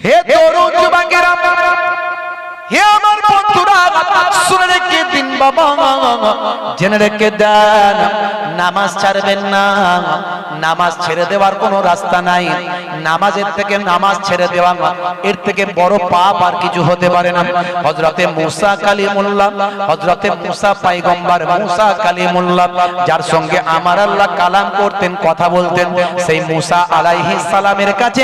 হে তরুণ যুবকেরা, হে আমার বন্ধুরা, শুনে রেখে দিন বাবা, জেনে রেখে দেন, নামাজ ছাড়বেন না। নামাজ ছেড়ে দেওয়ার কোনো রাস্তা নাই। নামাজের থেকে নামাজ ছেড়ে দেওয়া, এর থেকে বড় পাপ আর কিছু হতে পারে না। হযরতে মুসা কালিমুল্লাহ, হযরতে মুসা পয়গম্বর মুসা কালিমুল্লাহ, যার সঙ্গে আমার আল্লাহ কালাম করতেন, কথা বলতেন, সেই মুসা আলাইহিস সালামের কাছে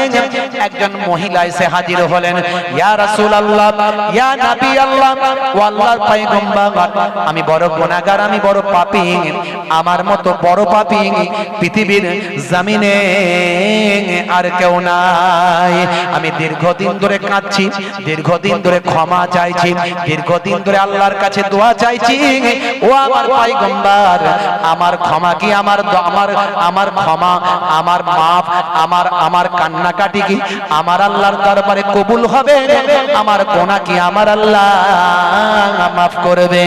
একজন মহিলা এসে হাজির হলেন। ইয়া রাসূলুল্লাহ, ইয়া নবী আল্লাহ, ও আল্লাহর পয়গম্বর, আমি বড় গুনাহগার, আমি বড় পাপী, আমার মতো বড় পাপী পৃথিবীর জমিনে আর কেউ নাই। আমি দীর্ঘদিন ধরে কাঁদছি, দীর্ঘদিন ধরে ক্ষমা চাইছি, দীর্ঘদিন ধরে আল্লাহর কাছে দোয়া চাইছি। ও আমার পয়গম্বর, আমার ক্ষমা কি, আমার ক্ষমা, আমার মাফ, আমার কান্নাকাটি কি আমার আল্লাহর দরবারে কবুল হবে? আমার গুনাহ কি আমার আল্লাহ মাফ করবে?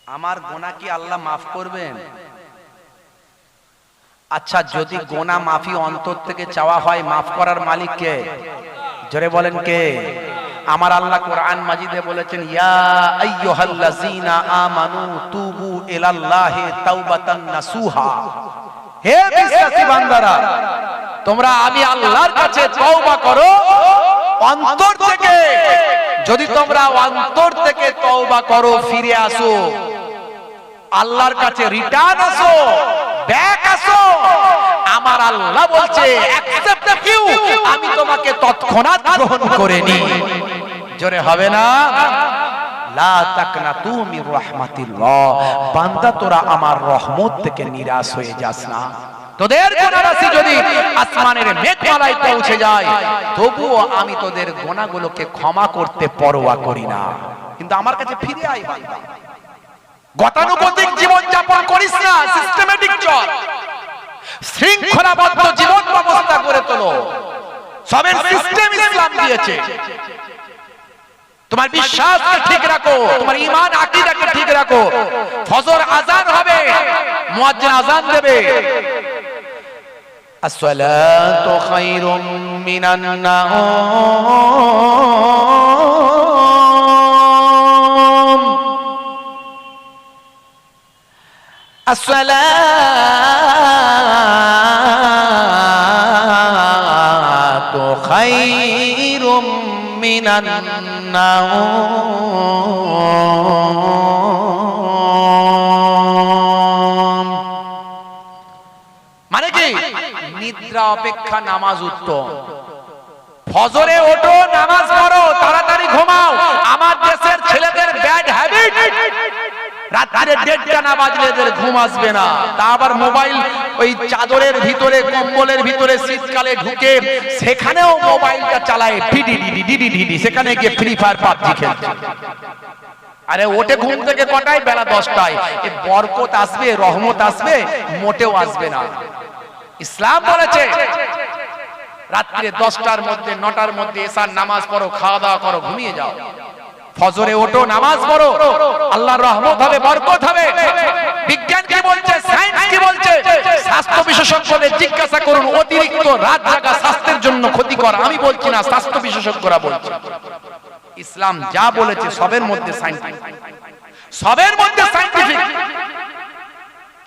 আমার গুনাহ কি আল্লাহ মাফ করবেন? আচ্ছা, যদি গুনাহ মাফি অন্তর থেকে চাওয়া হয়, মাফ করার মালিক কে? জোরে বলেন কে? আমার আল্লাহ কোরআন মাজিদে বলেছেন, ইয়া আইয়ুহাল্লাযীনা আমানু তুবু ইলাল্লাহি তাওবাতান নাসুহা। হে বিশ্বাসী বান্দারা, তোমরা আমি আল্লাহর কাছে তওবা করো অন্তর থেকে। যদি তোমরা অন্তর থেকে তওবা করো, ফিরে আসো আল্লাহর কাছে, রিটার্ন আসো, ব্যাক আসো, আমার আল্লাহ বলছে অ্যাকসেপ্ট ইউ, আমি তোমাকে তৎক্ষণাৎ গ্রহণ করে নিই। জোরে হবে না? লা তাকনাতু মির রাহমাতিল্লাহ। বান্দা, তোরা আমার রহমত থেকে নিরাশ হয়ে যাস না। তোদের গুনাহ রাশি যদি আসমানের মেঘমালায় পৌঁছে যায়, তবুও আমি তোদের গুনাহগুলোকে ক্ষমা করতে পরোয়া করি না। কিন্তু আমার কাছে ফিরে আয় বান্দা। গতানুগতিক জীবন যাপন করিস না, সিস্টেমেটিক চল, শৃঙ্খলাবদ্ধ জীবন ব্যবস্থা করে তোলো। সবের সিস্টেম ইসলাম দিয়েছে। তোমার বিশ্বাসকে ঠিক রাখো, তোমার ঈমান আকীদাকে ঠিক রাখো। ফজর আযান হবে, মুয়াজ্জিন আযান দেবে, আসসালাতু খায়রুম মিনান নাওম, আসসালাতু খায়রুম মিনান নাওম। মানে কি? নিদ্রা অপেক্ষা নামাজ উত্তম। ফজরে ওঠো, নামাজ পড়ো, তাড়াতাড়ি ঘুমাও। আমার দেশের ছেলেদের ব্যাড হ্যাবিট, রাত্রে 1:30টা না বাজলে এদের ঘুম আসবে না। তা আবার মোবাইল ওই চাদরের ভিতরে, কম্বলের ভিতরে শীতকালে ঢুকে সেখানেও মোবাইলটা চালায়, ডিডি, সেখানে গিয়ে ফ্রি ফায়ার পাবজি খেলছে। আরে ওঠে ঘুম থেকে কটায়? বেলা 10টায়। এ বরকত আসবে, রহমত আসবে? মোটেও আসবে না। ইসলাম বলেছে রাত্রে 10টার মধ্যে, 9টার মধ্যে এশার নামাজ পড়ো, খাওয়া দাওয়া করো, ঘুমিয়ে যাও। ফজরে ওঠো, নামাজ পড়ো, আল্লাহর রহমত হবে, বরকত হবে। বিজ্ঞান কি বলছে, সায়েন্স কি বলছে? স্বাস্থ্য বিশেষজ্ঞদের জিজ্ঞাসা করুন, অতিরিক্ত রাত জাগা স্বাস্থ্যের জন্য ক্ষতিকর। আমি বলছি না, স্বাস্থ্য বিশেষজ্ঞরা বলছে। ইসলাম যা বলেছে সবের মধ্যে সায়েন্টিফিক, সবের মধ্যে সায়েন্টিফিক।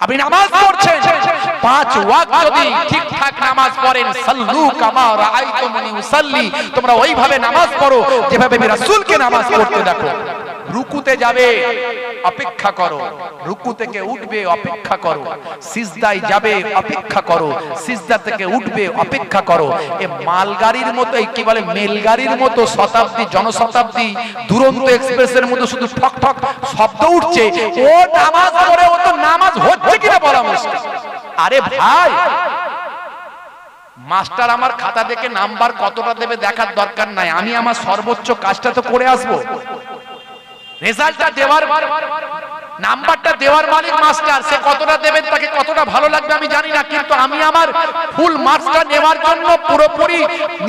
আপনি নামাজ পড়ছেন, 5 ওয়াক্ত যদি ঠিকঠাক নামাজ পড়েন, সাল্লু কামা রাআইতুমুনি উসাল্লি, তোমরা ওইভাবে নামাজ পড়ো যেভাবে আমি রাসূলকে নামাজ পড়তে দেখো। রুকুতে যাবে, অপেক্ষা করো, রুকু থেকে উঠবে, অপেক্ষা করো, সিজদায় যাবে, অপেক্ষা করো, সিজদা থেকে উঠবে, অপেক্ষা করো। এ মালগাড়ির মতো, কি বলে, মেলগাড়ির মতো শতাব্দী, জনশতাব্দী, দুরন্ত এক্সপ্রেসের মতো শুধু ঠক ঠক শব্দ উঠছে। ও নামাজ পড়ে, ও তো নামাজ হচ্ছে কিনা বলা মুশকিল। আরে ভাই, মাস্টার আমার খাতা দেখে নাম্বার কতটা দেবে দেখার দরকার নাই। আমি আমার সর্বোচ্চ কাজটা তো করে আসবো। রেজাল্টটা দেওয়ার, নাম্বারটা দেওয়ার মালিক মাস্টার। সে কতটা দেবেন, তাকে কতটা ভালো লাগবে আমি জানি না, কিন্তু আমি আমার ফুল মার্কসটা নেওয়ার জন্য পুরোপুরি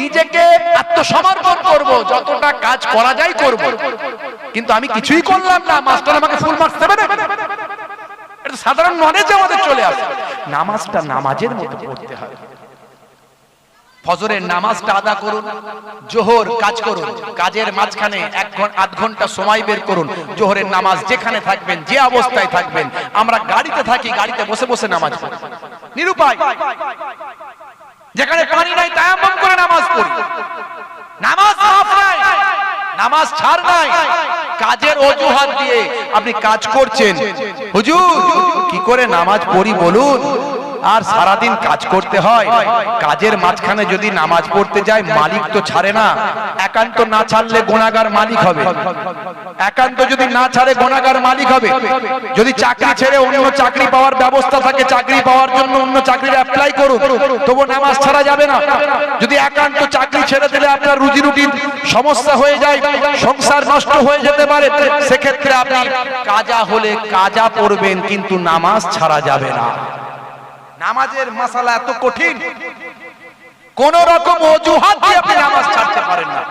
নিজেকে আত্মসমর্পণ করব। যতটা কাজ করা যায় করব, কিন্তু আমি কিছুই করলাম না, মাস্টার আমাকে ফুল মার্কস দেবে না। এটা সাধারণ নলেজ আমাদের চলে আসে। নামাজটা নামাজের মতো পড়তে হয়। ফজরের নামাজটা আদা করুন, জোহর কাজ করুন, কাজের মাঝখানে 1-8 ঘন্টা সময় বের করুন। জোহরের নামাজ যেখানে থাকবেন, যে অবস্থায় থাকবেন, আমরা গাড়িতে থাকি, গাড়িতে বসে বসে নামাজ পড়ি, নিরুপায়। যেখানে পানি নাই তায়াম্মুম করে নামাজ পড়ি। নামাজ মাফ নাই, নামাজ ছাড় নাই। কাজের অজুহাত দিয়ে আপনি কাজ করছেন, হুজুর কি করে নামাজ পড়ি বলুন। আর সারাদিন কাজ করতে হয়, কাজের মাঝখানে যদি নামাজ পড়তে যায় মালিক তো ছাড়ে না। একান্ত না ছাড়লে গুনাহগার মালিক হবে, একান্ত যদি না ছাড়ে গুনাহগার মালিক হবে। যদি চাকরি ছেড়ে অন্য চাকরি পাওয়ার ব্যবস্থা থাকে, চাকরি পাওয়ার জন্য অন্য চাকরির অ্যাপ্লাই করুন, তবু নামাজ ছাড়া যাবে না। যদি একান্ত চাকরি ছেড়ে দিলে আপনার রুজি রুটির সমস্যা হয়ে যায়, সংসার নষ্ট হয়ে যেতে পারে, সেক্ষেত্রে আপনি কাজা হলে কাজা পড়বেন, কিন্তু নামাজ ছাড়া যাবে না। নামাজের মাসালা এত কঠিন, কোন রকম অজুহাত দিয়ে আপনি নামাজ ছাড়তে পারেন না।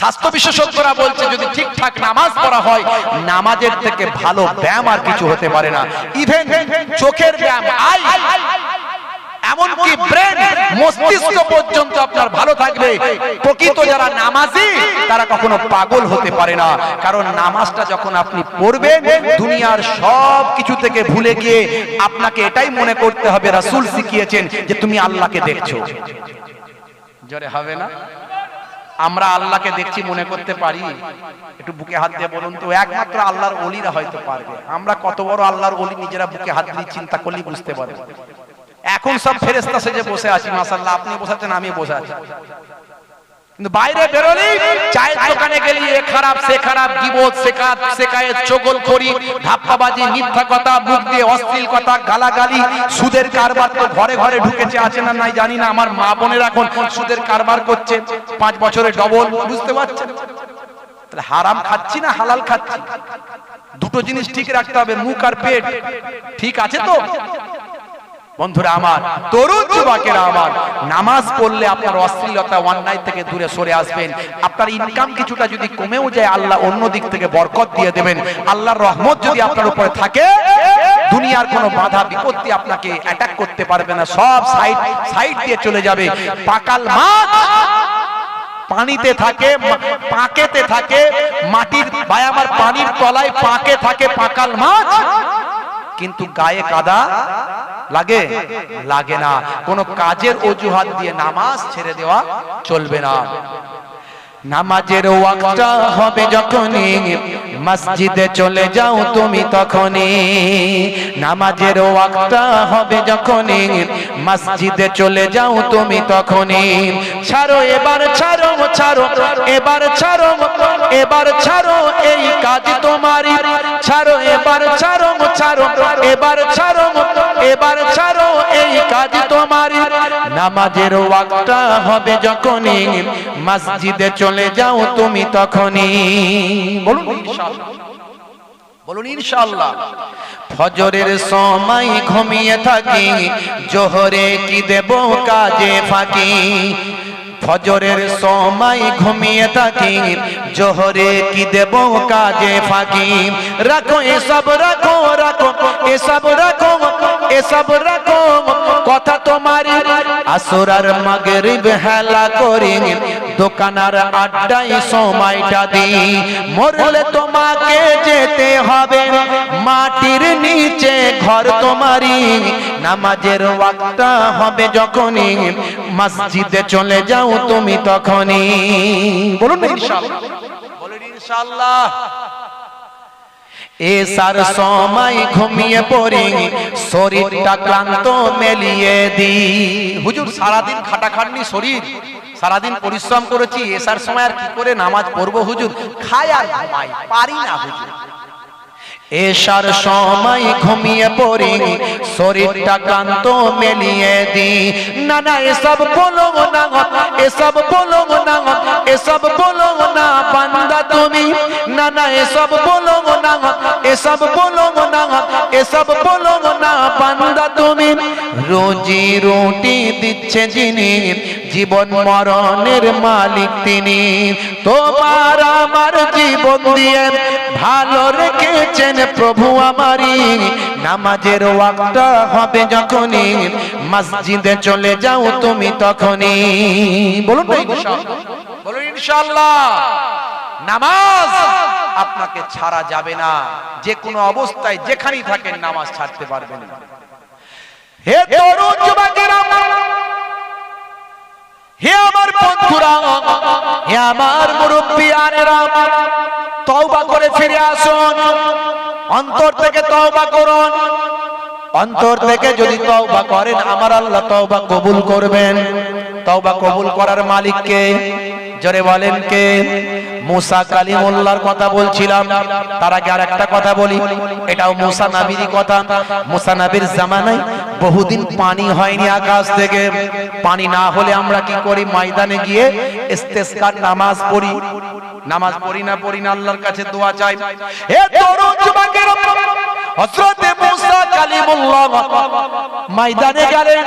স্বাস্থ্য বিশেষজ্ঞরা বলছে যদি ঠিকঠাক নামাজ পড়া হয়, নামাজের থেকে ভালো ব্যায়াম আর কিছু হতে পারে না। ইভেন চোখের ব্যায়াম, এমনকি ব্রেন, মস্তিষ্ক পর্যন্ত আপনার ভালো থাকবে। প্রকৃত যারা নামাজি তারা কখনো পাগল হতে পারে না, কারণ নামাজটা যখন আপনি পড়বেন দুনিয়ার সব কিছু থেকে ভুলে গিয়ে আপনাকে এটাই মনে করতে হবে, রাসূল শিখিয়েছেন যে তুমি আল্লাহকে দেখছো। জোরে হবে না? আমরা আল্লাহকে দেখছি মনে করতে পারি? একটু বুকে হাত দিয়ে বলুন তো। একমাত্র আল্লাহর ওলিরা হয়তো পারবে। আমরা কত বড় আল্লাহর ওলি নিজেরা বুকে হাত দিয়ে চিন্তা করলেই বুঝতে পারবো। এখন সব ফেরেশতা সেজে বসে আছি, মাশাআল্লাহ, আপনি বসাচ্ছেন, আমি বসে আছি, কিন্তু বাইরে বেরোলেই চায়ের দোকানে গেলি এ খারাপ সে খারাপ, গীবত শেখায়েত, চগলখড়ি, ধাপ্পাবাজি, মিথ্যা কথা, মুখ দিয়ে অশ্লীল কথা, গালাগালি, সুদের কারবার তো ঘরে ঘরে ঢুকেছে, আছে না নাই জানি না। আমার মা বোনের এখন সুদের কারবার করছে, 5 বছরে ডবল, বুঝতে পারছেন? তাহলে হারাম খাচ্ছি না হালাল খাচ্ছি? দুটো জিনিস ঠিক রাখতে হবে, মুখ আর পেট। ঠিক আছে তো বন্ধুরা আমার, তরুণ যুবকেরা আমার, নামাজ পড়লে আপনার অশ্লীলতা, অন্যায় থেকে দূরে সরে আসবেন। আপনার ইনকাম কিছুটা যদি কমেও যায়, আল্লাহ অন্য দিক থেকে বরকত দিয়ে দেবেন। আল্লাহর রহমত যদি আপনার উপরে থাকে, দুনিয়ার কোনো বাধা বিপত্তি আপনাকে অ্যাটাক করতে পারবে না, সব সাইড দিয়ে চলে যাবে। পাকাল মাছ পানিতে থাকে, পাকেতে থাকে, মাটির আমার পানির তলায় পাকে থাকে পাকাল মাছ, কিন্তু গায়ে কাদা লাগে লাগে না। কোন কাজের অজুহাত দিয়ে নামাজ ছেড়ে দেওয়া চলবে না। নামাজের ওয়াক্তটা হবে যখনই মসজিদে চলে যাও তুমি তখনই। নামাজের ওয়াক্তটা হবে যখনই মসজিদে চলে যাও তুমি তখনই। ছাড়ো এবার ছাড়ো ছাড়ো এবার ছাড়ো এবার ছাড়ো এই কাজ তোমারই। ছাড়ো এবার ছাড়ো ছাড়ো এবার ছাড়ো এবার ছাড়ো এই কাজ তোমারই। নামাজের ওয়াক্তটা হবে যখনই মসজিদে চলে যাও তুমি তখনই। বলুন ইনশাআল্লাহ, বলুন ইনশাআল্লাহ। ফজরের সময় ঘুমিয়ে থাকি, জোহরে কি দেব কাজে ফাঁকি। ফজরের সময় ঘুমিয়ে থাকি, জোহরে কি দেব কাজে ফাঁকি। রাখো এসব রাখো রাখো এসব রাখো এসব রাখো কথা তোমারই। আসর আর মাগরিব হেলা করি, দোকানার আড্ডায় সময়টা দিই। মরলে তোমাকে যেতে হবে মাটির নিচে, ঘর তোমারই। নামাজের ওয়াক্তটা হবে যখনই মসজিদে চলে যাও তুমি তখনই। বলুন ইনশাআল্লাহ, বলুন ইনশাআল্লাহ। এসার সময় ঘুমিয়ে পড়ি, শরীরটা ক্লান্ত মেলিয়ে দিই। হুজুর সারাদিন খাটাখাটনি শরীর, সারাদিন পরিশ্রম করেছি, এসার সময় আর কি করে নামাজ পড়বো হুজুর? খাই আর ঘুমাই, পারি না হুজুর। এসার সময় ঘুমিয়ে পড়ি, শরীরটা ক্লান্ত মেলিয়ে দিই। না না এসব বলো না, এসব বলো না, এসব বলো না বান্দা তুমি। না না এসব বলো না, এসব বলো না, এসব বলো না বান্দা তুমি। রোজি রুটি দিচ্ছে যিনি, জীবন মরণের মালিক তিনি। তোমার আমার জীবন দিয়ে ভালো রেখেছেন প্রভু আমারই। নামাজের ওয়াক্তটা হবে যখনই, মসজিদে চলে যাও তুমি তখনই। বলুন না ইনশাআল্লাহ, বলুন ইনশাআল্লাহ। নামাজ আপনাকে ছাড়া যাবে না, যে কোনো অবস্থায় যেখানেই থাকেন নামাজ ছাড়তে পারবেন না। হে তরুণ যুবকেরা, হে আমার বন্ধুরা, হে আমার মুরব্বিয়ানেরা, তওবা করে ফিরে আসুন। অন্তর থেকে তওবা করুন। অন্তর থেকে যদি তওবা করেন আমার আল্লাহ তওবা কবুল করবেন। তওবা কবুল করার মালিক কে? জোরে বলেন কে? মুসা কালিমুল্লাহর কথা বলছিলাম, তার আগে আর একটা কথা বলি, এটাও মুসা নবীর কথা। মুসা নবীর জামানায় বহুদিন পানি হয়নি আকাশ থেকে। পানি না হলে আমরা কি করি? ময়দানে গিয়ে ইস্তেসকার নামাজ পড়ি। নামাজ পড়ি না আল্লাহর কাছে দোয়া চাই। হে তরুণ যুবকেরা, হযরত মুসা কালিমুল্লাহ ময়দানে গেলেন,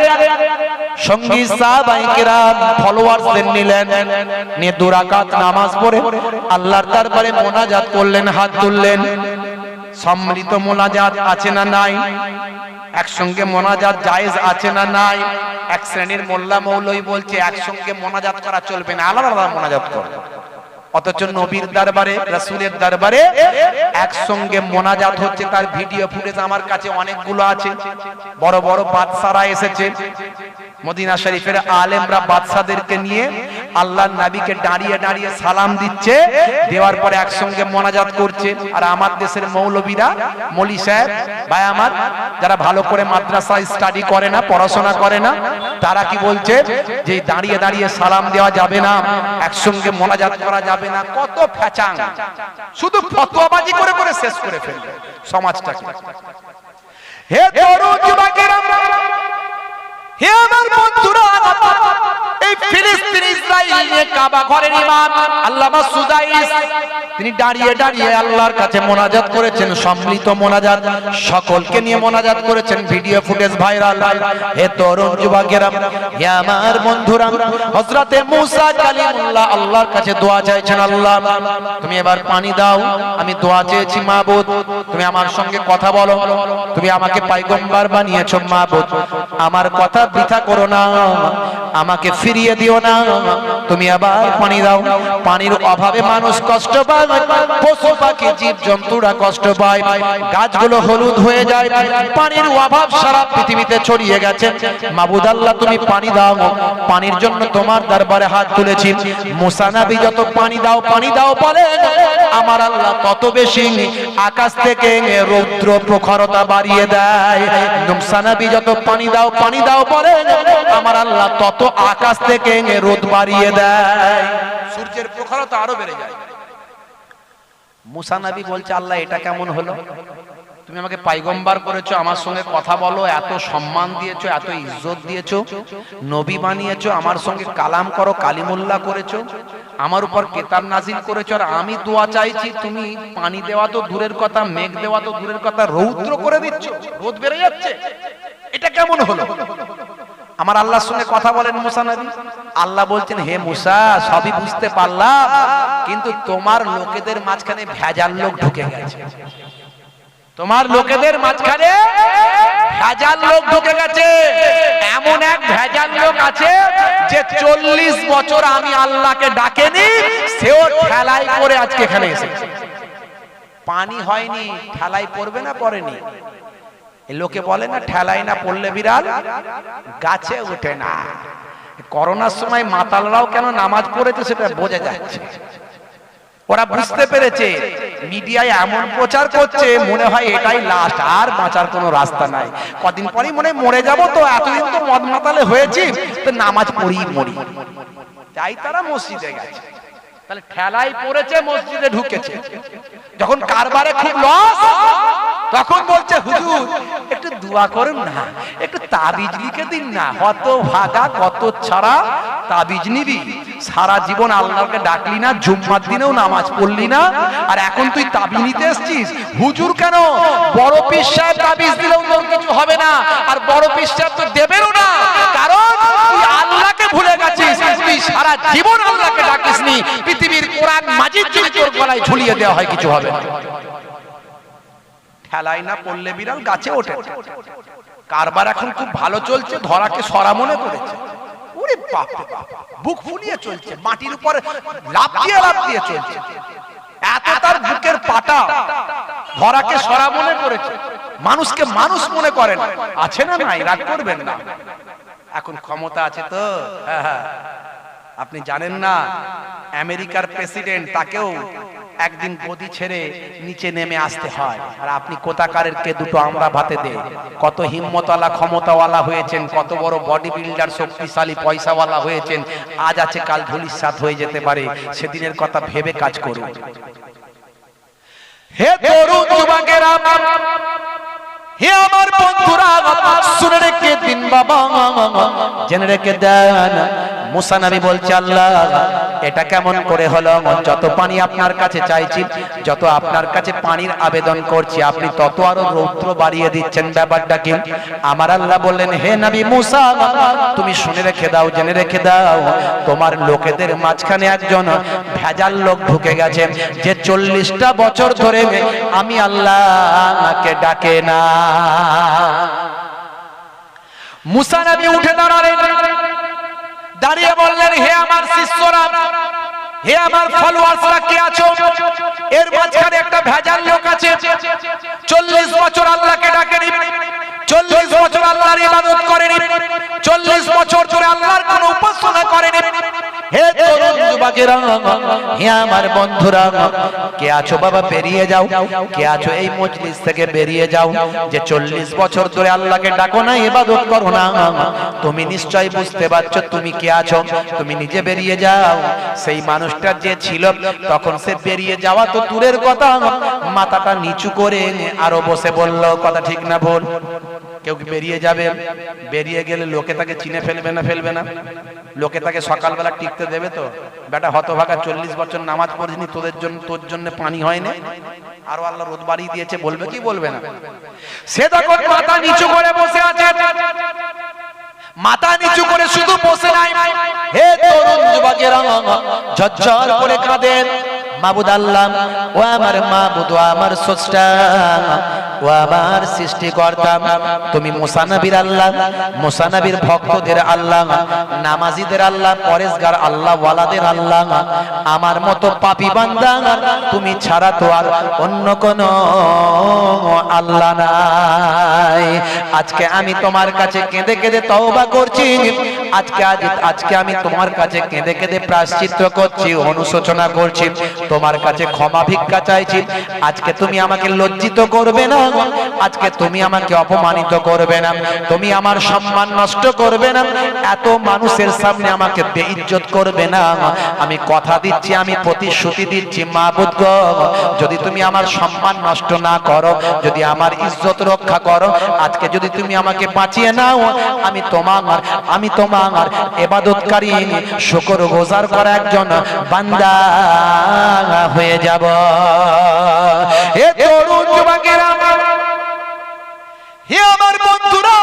সঙ্গী সাহাবায়ে কেরাম ফলোয়ারদের নিলেন, নিয়ে 2 রাকাত নামাজ পড়ে আল্লাহর দরবারে মোনাজাত করলেন, হাত তুললেন। সম্মিলিত মোনাজাত আছে না নাই? একসঙ্গে মোনাজাত জায়েজ আছে না নাই? এক শ্রেণীর মোল্লা মৌলভী বলছে একসঙ্গে মোনাজাত করা চলবে না, আলাদা আলাদা মোনাজাত করো। অথচ নবীর দরবারে, রাসূলের দরবারে একসঙ্গে মোনাজাত হচ্ছে, তার ভিডিও ফুটেজ আমার কাছে অনেকগুলো আছে। বড় বড় বাদশারা এসেছে, মদিনা শরীফের আলেমরা বাদশাদেরকে নিয়ে আল্লাহর নবীকে দাঁড়িয়ে দাঁড়িয়ে সালাম দিচ্ছে, দেওয়ার পরে একসঙ্গে মোনাজাত করছে। আর আমার দেশের মৌলবীরা, মৌলী সাহেব ভাই আমার, যারা ভালো করে মাদ্রাসা স্টাডি করে না, পড়াশোনা করে না, তারা কি বলছে যে দাঁড়িয়ে দাঁড়িয়ে সালাম দেওয়া যাবে না, একসঙ্গে মোনাজাত করা যাবে না। কত ফ্যাচাং, শুধু ফতোয়াবাজি করে করে শেষ করে ফেলবে সমাজটাকে। হে তরুণ যুবকেরা, হে আমার বন্ধুরা, এই ফিলিস্তিন ইসরায়েল নিয়ে কাবা ঘরের ইমাম আল্লামা সুদাইস তিনি দাঁড়িয়ে দাঁড়িয়ে আল্লাহর কাছে মোনাজাত করেছেন, সম্মিলিত মোনাজাত, সকলকে নিয়ে মোনাজাত করেছেন, ভিডিও ফুটেজ ভাইরাল। হে তরুণ যুবকেরা, হে আমার বন্ধুরা, হযরতে মুসা কালিমুল্লাহ আল্লাহর কাছে দোয়া চাইছেন, আল্লাহ তুমি এবার পানি দাও, আমি দোয়া চেয়েছি মাবুদ, তুমি আমার সঙ্গে কথা বলো, তুমি আমাকে পয়গম্বর বানিয়েছো মাবুদ, আমার কথা বৃথা করো না, আমাকে ফিরিয়ে দিও না, তুমি আবার পানি দাও। পানির অভাবে মানুষ কষ্ট পায়, পশু পাখি জীব জন্তুরা কষ্ট পায়, গাছগুলো হলুদ হয়ে যায়, পানির অভাব সারা পৃথিবীতে ছড়িয়ে গেছে। মাবুদ আল্লাহ তুমি পানি দাও, পানির জন্য তোমার দরবারে হাত তুলেছি। মুসা নবী যত পানি দাও বলে, আমার আল্লাহ তত বেশি আকাশ থেকে রৌদ্র প্রখরতা বাড়িয়ে দেয়। মুসা নবী যত পানি দাও বলে, আমার আল্লাহ তত আকাশ থেকে রোদ বাড়িয়ে দেয়, সূর্যের প্রখরতা আরো বেড়ে যায়। মুসা নবী বলছে, আল্লাহ এটা কেমন হলো? তুমি আমাকে পয়গম্বর করেছো, আমার সঙ্গে কথা বলো, এত সম্মান দিয়েছো, এত ইজ্জত দিয়েছো, নবী বানিয়েছো, আমার সঙ্গে কালাম করো, কালিমুল্লাহ করেছো, আমার উপর কিতাব নাজিল করেছো, আর আমি দোয়া চাইছি, তুমি পানি দেওয়া তো দূরের কথা, মেঘ দেওয়া তো দূরের কথা, রৌদ্র করে দিচ্ছ, রোদ বেড়ে যাচ্ছে, এটা কেমন হলো? আমার আল্লাহর সঙ্গে কথা বলেন মুসা নবী। আল্লাহ বলছেন, হে মুসা সবই বুঝতে পারলাম, কিন্তু তোমার লোকেদের মাঝখানে ভেজাল লোক ঢুকে গেছে। তোমার লোকেদের মাঝখানে ভেজাল লোক ঢুকে গেছে। এমন এক ভেজাল লোক আছে যে 40 বছর আমি আল্লাহকে ডাকেনি, সেও ঠেলাই করে আজকে এখানে এসেছে। পানি হয়নি, ঠেলাই পড়বে না পড়েনি? লোকে বলে না, ঠেলাই না পড়লে বিড়াল গাছে ওঠে না। করোনার সময় মাতালরাও কেন নামাজ পড়েছে সেটা বোঝা যাচ্ছে। ওরা বুঝতে পেরেছে মিডিয়ায় এমন প্রচার করছে, মনে হয় এটাই লাস্ট, আর বাঁচার কোনো রাস্তা নাই, কদিন পরেই মনে মরে যাব, তো এতদিন তো মদ মাতালে হয়েছি, তো নামাজ পড়ি মরি, তাই তারা মসজিদে গেছে। তাহলে ঠেলাই পড়েছে, মসজিদে ঢুকেছে। যখন কারবারে খুব লস, তখন বলছে হুজুর একটু দোয়া করুন না, একটু তাবিজ লিখে দিন না। কত ভাগা কত ছাড়া তাবিজ নিবি, সারা জীবন আল্লাহকে ডাকলি না, জুম্মার দিনেও নামাজ পড়লি না, আর এখন তুই তাবিজ নিতে এসেছিস? হুজুর কেন, বড় পীর সাহেব তাবিজ দিলেও তোর কিছু হবে না, আর বড় পীর সাহেব তো দেবেও না, কারণ তুই আল্লাহকে ভুলে গেছিস, তুই সারা জীবন আল্লাহকে ডাকিসনি। পৃথিবীর কোরআন মাজিদ যদি তোর গলায় ঝুলিয়ে দেওয়া হয় কিছু হবে না। ঠেলায় না পড়লে বিড়াল গাছে ওঠে। কারবার এখন খুব ভালো চলছে, ধরাকে সরা মনে করেছে। ওরে বাপ রে বাপ, বুক ফুলিয়ে চলছে, মাটির উপরে লাফ দিয়ে চলছে। এত তার বুকের পাটা, ধরাকে সরা মনে করেছে, মানুষকে মানুষ মনে করে না। আছে না নাই, রাগ করবেন না। এখন ক্ষমতা আছে তো। আপনি জানেন না আমেরিকার প্রেসিডেন্ট, তাকেও একদিন গদি ছেড়ে নিচে নেমে আসতে হয়। আর আপনি কোথাকারের কে দুটো আমরা ভাতে দে। কত হিম্মতওয়ালা ক্ষমতাওয়ালা হয়েছেন, কত বড় বডি বিল্ডার, শক্তিশালী পয়সাওয়ালা হয়েছেন, আজ আছে কাল ধূলিসাৎ হয়ে যেতে পারে। সেদিনের কথা ভেবে কাজ করুন। হে তরুণ যুবকেরা, হে আমার বন্ধুরা, শুনে রেখে দিন বাবা, জেনে রেখে দেন। মুসা নবী বলছে, আল্লাহ এটা কেমন করে হলো? যত পানি আপনার কাছে চাইছি, যত আপনার কাছে পানির আবেদন করছি, আপনি তত আরো রৌদ্র বাড়িয়ে দিচ্ছেন। ব্যাপারটা কি? আমার আল্লাহ বললেন, হে নবী মুসা, তুমি শুনে রেখে দাও, জেনে রেখে দাও, তোমার লোকেদের মাঝখানে একজন ভেজাল লোক ঢুকে গেছে, যে 40টা বছর ধরে আমি আল্লাহকে ডাকে না। মুসা নবী উঠে দাঁড়ালেন, দাঁড়িয়ে বললেন, হে আমার শিষ্যরা, হে আমার ফলোয়ার্সরা, কে আছো? এর মাঝখানে একটা ভেজাল লোক আছে, 40 বছর আল্লাহকে ডাকেনি, 40 বছর আল্লাহর ইবাদত করেনি, 40 বছর ধরে আল্লাহর কোনো উপাসনা করেনি। হে তরুণ যুবকেরা, হে আমার বন্ধুরা, কে আছো বাবা? বেরিয়ে যাও। কে আছো এই মজলিস থেকে? বেরিয়ে যাও। যে 40 বছর ধরে আল্লাহকে ডাকো না, ইবাদত করো না, তুমি নিশ্চয়ই বুঝতে পারছো তুমি কে আছো। তুমি নিজে বেরিয়ে যাও। সেই মানুষটা যে ছিল তখন, সে বেরিয়ে যাওয়া তো দূরের কথা, মাথাটা নিচু করে আরো বসে বলল, কথা ঠিক না ভুল? কেউ কি বেরিয়ে যাবে? বেরিয়ে গেলে লোকে তাকে চিনে ফেলবে না? ফেলবে না? লোকে তাকে সকালবেলা টিকতে দেবে তো? বেটা হতভাগা, 40 বছর নামাজ পড়িনি, তোর জন্য পানি হয়নি, আরো আল্লাহ রোদ বাড়িয়ে দিয়েছে, বলবে কি বলবে না? সে তখন মাথা নিচু করে বসে আছে, মাথা নিচু করে শুধু বসে নাই। হে তরুণ যুবকেরা, ঝরঝর করে কাঁদেন, মাবুদ আল্লাহ, ও আমার মাবুদ, ও আমার স্রষ্টা, ও আমার সৃষ্টিকর্তা, তুমি মুসা নবীর আল্লাহ, মুসা নবীর ভক্তদের আল্লাহ, নামাজীদের আল্লাহ, পরেশগার আল্লাহ, ওয়ালাদের আল্লাহ। আমার মতো পাপী বান্দা তুমি ছাড়া তো আর অন্য কোন আল্লাহ নাই। আজকে আমি তোমার কাছে কেঁদে কেঁদে তওবা করছি। আজকে আমি তোমার কাছে কেঁদে কেঁদে প্রায়শ্চিত্ত করছি, অনুশোচনা করছি, তোমার কাছে ক্ষমা ভিক্ষা চাইছি। আজকে তুমি আমাকে লজ্জিত করবে না, আজকে তুমি আমাকে অপমানিত করবে না, তুমি আমার সম্মান নষ্ট করবে না, এত মানুষের সামনে আমাকে বেইজ্জত করবে না। আমি কথা দিচ্ছি, আমি প্রতিশ্রুতি দিচ্ছি, মাবুদ গো, যদি তুমি আমার সম্মান নষ্ট না করো, যদি আমার ইজ্জত রক্ষা করো, আজকে যদি তুমি আমাকে বাঁচিয়ে নাও, আমি তোমার ইবাদতকারী, শুকরগুজার করা একজন বান্দা হয়ে যাব। হে তরুণ যুবকেরা, হে আমার বন্ধুরা,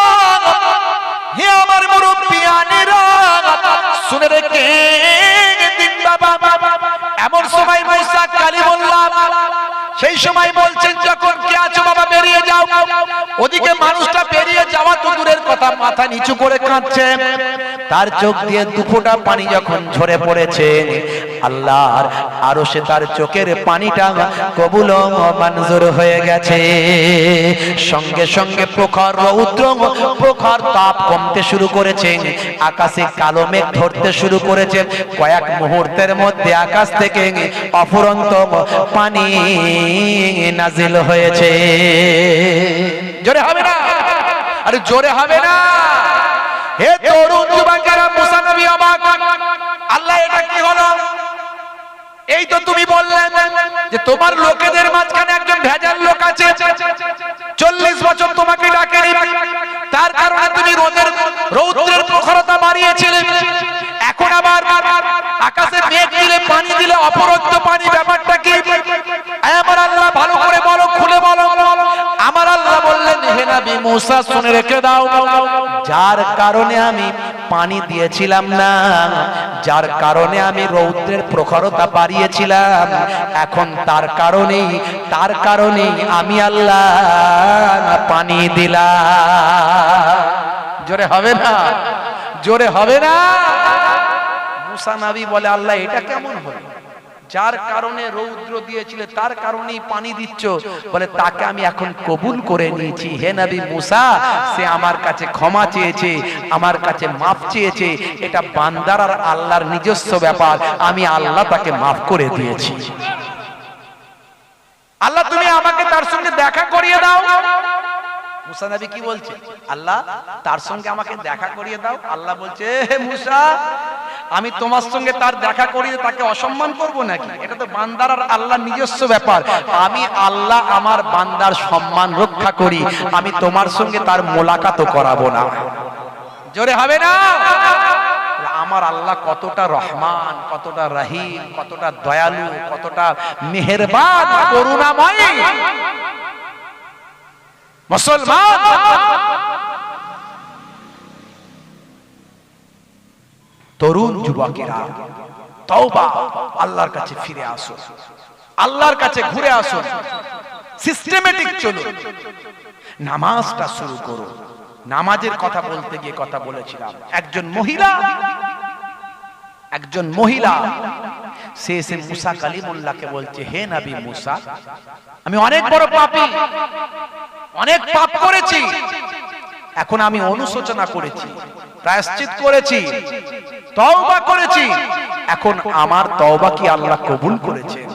হে আমার মুরব্বিয়ানেরা, শুনে রেখে দিন বাবা। এমন সময় মুসা কালিমুল্লাহ সেই সময় বলছেন, যখন কে আছো বাবা? বেরিয়ে যাও। ওদিকে মানুষটা বেরিয়ে যাওয়া তো দূরের কথা, মাথা নিচু করে কাঁদছে। তার চোখ দিয়ে দুফোঁটা পানি যখন ঝরে পড়েছে, আল্লাহর আরশে তার চোখের পানিটা কবুল ও মঞ্জুর হয়ে গেছে। সঙ্গে সঙ্গে প্রখর রৌদ্র, প্রখর তাপ কমতে শুরু করেছে, আকাশে কালো মেঘ ধরতে শুরু করেছে। কয়েক মুহূর্তের মধ্যে আকাশ থেকে অফুরন্ত পানি নাজিল হয়েছে। জোরে হবে না? আরে জোরে হবে না? হে তরুণ যুবকেরা, মুসা নবী অবাক, আল্লাহ এটা কি হলো? এই তো তুমি বললেন যে তোমার লোকেদের মাঝখানে একজন ভেজাল লোক আছে, 40 বছর তোমাকে ডাকেনি, তার কারণে তুমি রৌদ্রের প্রখরতা বাড়িয়েছিলে। এখন আবার আকাশে মেঘ দিলে, পানি দিলে, অপরন্ত পানি, ব্যাপারটা কি? আমার আল্লাহ ভালো করে বলো, খুলে বলো। আমার আল্লাহ বললেন, হে নবী মুসা, শুনে রেখে দাও, যার কারণে আমি পানি দিয়েছিলাম না, যার কারণে আমি রৌদ্রের প্রখরতা বাড়িয়েছিলাম, এখন তার কারণেই আমি আল্লাহ পানি দিলাম। জোরে হবে না? জোরে হবে না? মুসা নবী বলে, আল্লাহ এটা কেমন হলো? যার কারণে রৌদ্র দিয়েছিলে তার কারণেই পানি দিচ্ছ, বলে তাকে আমি এখন কবুল করে নিয়েছি। হে নবী মুসা, সে আমার কাছে ক্ষমা চেয়েছে, আমার কাছে মাফ চেয়েছে, এটা বান্দার আর আল্লাহর নিজস্ব ব্যাপার, আমি আল্লাহ তাকে মাফ করে দিয়েছি। আল্লাহ তুমি আমাকে তার সঙ্গে দেখা করিয়ে দাও। মুসা নবী কি বলছে? আল্লাহ তার সঙ্গে আমাকে দেখা করিয়ে দাও। আল্লাহ বলছে, হে মুসা, আমি তোমার সঙ্গে তার দেখা করিয়ে তাকে অসম্মান করব নাকি? এটা তো বান্দার আর আল্লাহর নিজস্ব ব্যাপার। আমি আল্লাহ আমার বান্দার সম্মান রক্ষা করি, আমি তোমার সঙ্গে তার মোলাকাতও করাবো না। জোরে হবে না? আমার আল্লাহ কতটা রহমান, কতটা রহিম, কতটা দয়ালু, কতটা মেহেরবান, করুণাময়। মুসলমান, তরুণ যুবকেরা, তওবা, আল্লাহর কাছে ফিরে আসো, আল্লাহর কাছে ঘুরে আসো, সিস্টেমেটিক চলো, নামাজটা শুরু করো। নামাজের কথা বলতে গিয়ে কথা বলেছিলাম, একজন মহিলা সে এসে মুসা কালিমুল্লাহকে বলছে, হে নবী মুসা, আমি অনেক বড় পাপী, অনেক পাপ করেছি, এখন আমি অনুশোচনা করেছি, প্রায়শ্চিত করেছি, তওবা করেছি, এখন আমার তওবা কি আল্লাহ কবুল করেছেন?